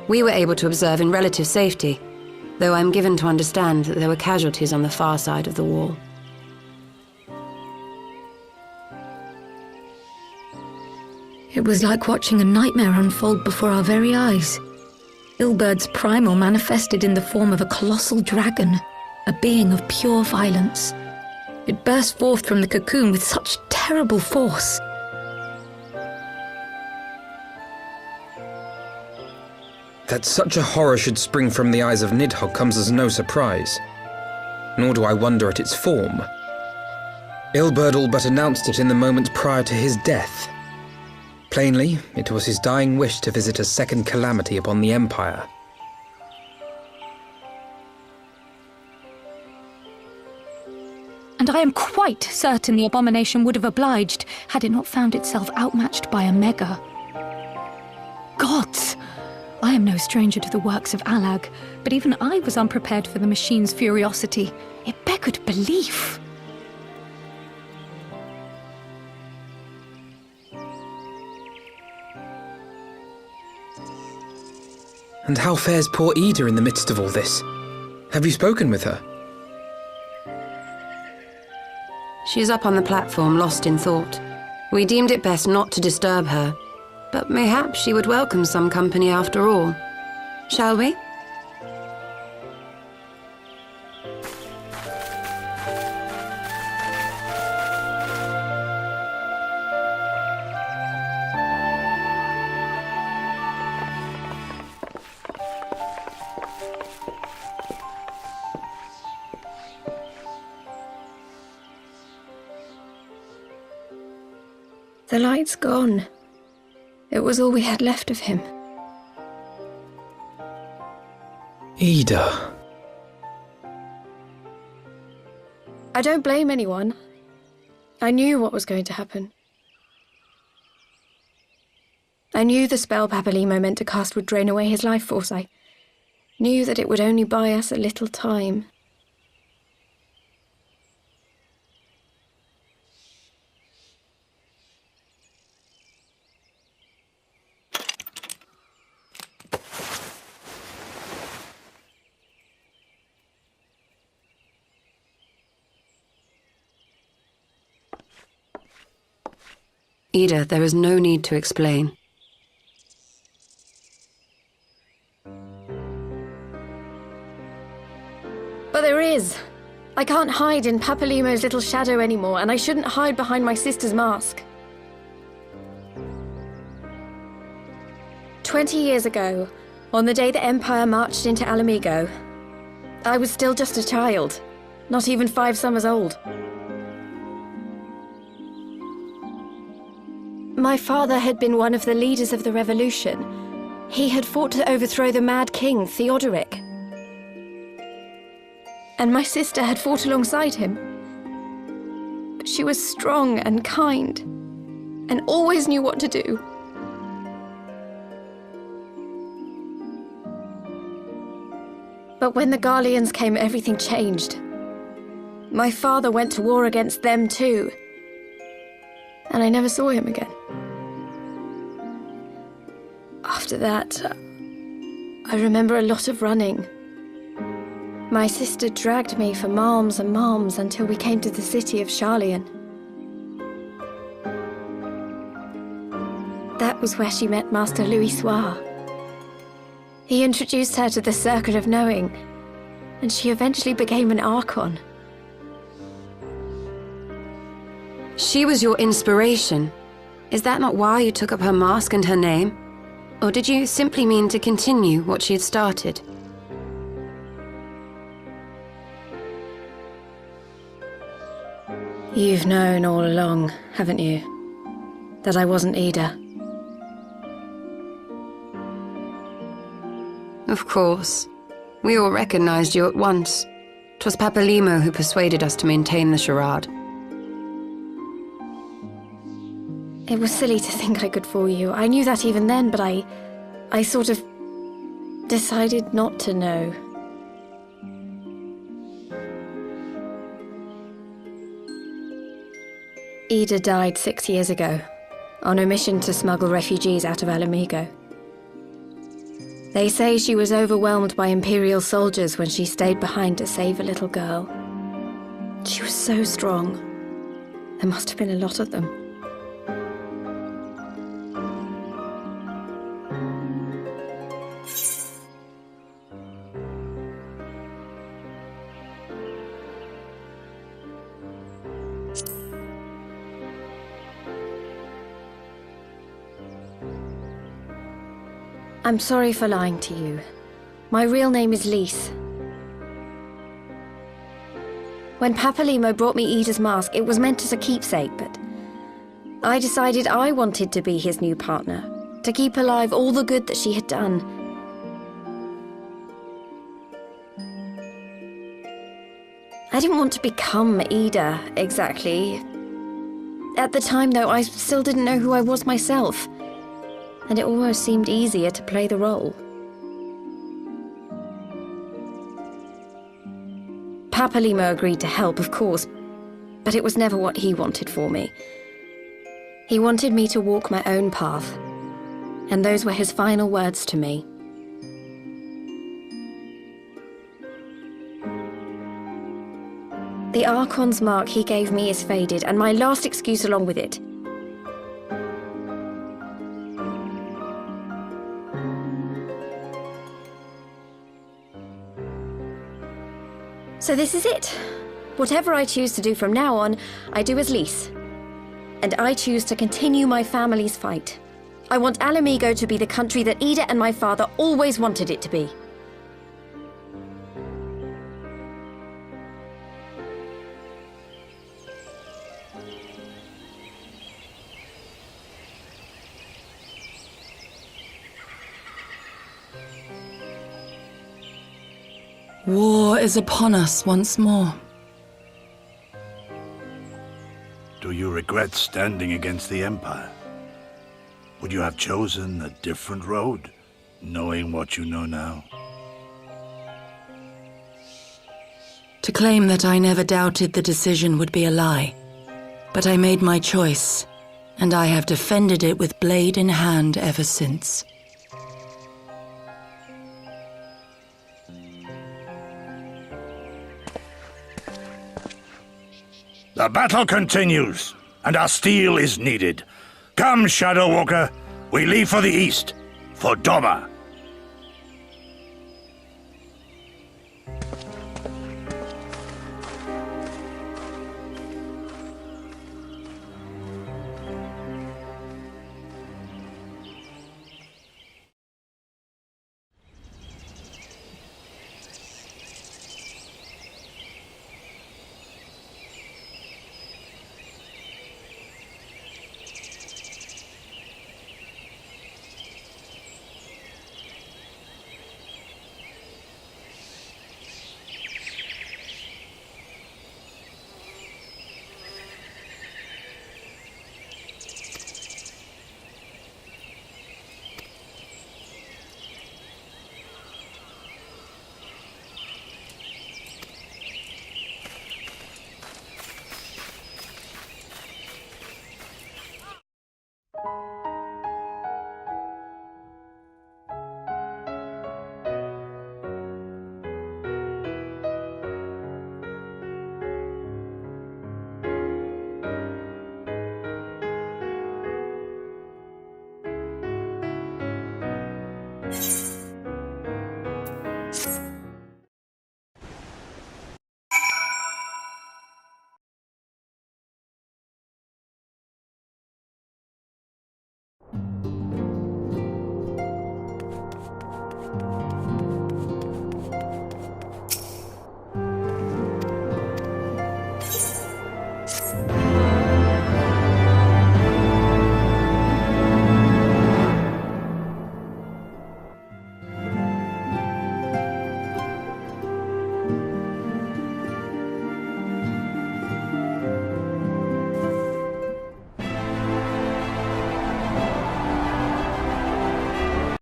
We were able to observe in relative safety, though I'm given to understand that there were casualties on the far side of the wall. It was like watching a nightmare unfold before our very eyes. Ilbert's primal manifested in the form of a colossal dragon, a being of pure violence. It burst forth from the cocoon with such terrible force. That such a horror should spring from the eyes of Nidhogg comes as no surprise, nor do I wonder at its form. Ilberd all but announced it in the moments prior to his death. Plainly, it was his dying wish to visit a second calamity upon the Empire. And I am quite certain the abomination would have obliged had it not found itself outmatched by a mega. Gods! I am no stranger to the works of Alag, but even I was unprepared for the machine's furiosity. It beggared belief. And how fares poor Ida in the midst of all this? Have you spoken with her? She's up on the platform, lost in thought. We deemed it best not to disturb her, but mayhaps she would welcome some company after all. Shall we? The light's gone. It was all we had left of him. Ida. I don't blame anyone. I knew what was going to happen. I knew the spell Papalimo meant to cast would drain away his life force. I knew that it would only buy us a little time. Ida, there is no need to explain. But there is. I can't hide in Papalimo's little shadow anymore, and I shouldn't hide behind my sister's mask. 20 years ago, on the day the Empire marched into Alamigo, I was still just a child, not even 5 summers old. My father had been one of the leaders of the revolution. He had fought to overthrow the Mad King, Theodoric. And my sister had fought alongside him. But she was strong and kind, and always knew what to do. But when the Garleans came, everything changed. My father went to war against them too. And I never saw him again. After that, I remember a lot of running. My sister dragged me for miles and miles until we came to the city of Sharlayan. That was where she met Master Louis Soir. He introduced her to the Circle of Knowing, and she eventually became an Archon. She was your inspiration. Is that not why you took up her mask and her name? Or did you simply mean to continue what she had started? You've known all along, haven't you? That I wasn't Ida. Of course. We all recognized you at once. 'Twas Papalimo who persuaded us to maintain the charade. It was silly to think I could fool you. I knew that even then, but I sort of decided not to know. Ida died 6 years ago, on a mission to smuggle refugees out of Alamigo. They say she was overwhelmed by Imperial soldiers when she stayed behind to save a little girl. She was so strong. There must have been a lot of them. I'm sorry for lying to you. My real name is Lise. When Papalimo brought me Ida's mask, it was meant as a keepsake, but I decided I wanted to be his new partner, to keep alive all the good that she had done. I didn't want to become Ida, exactly. At the time, though, I still didn't know who I was myself, and it almost seemed easier to play the role. Papalimo agreed to help, of course, but it was never what he wanted for me. He wanted me to walk my own path, and those were his final words to me. The Archon's mark he gave me is faded, and my last excuse along with it. So this is it. Whatever I choose to do from now on, I do as Lise. And I choose to continue my family's fight. I want Alamigo to be the country that Ida and my father always wanted it to be. War is upon us once more. Do you regret standing against the Empire? Would you have chosen a different road, knowing what you know now? To claim that I never doubted the decision would be a lie. But I made my choice, and I have defended it with blade in hand ever since. The battle continues, and our steel is needed. Come, Shadow Walker, we leave for the east, for Doma.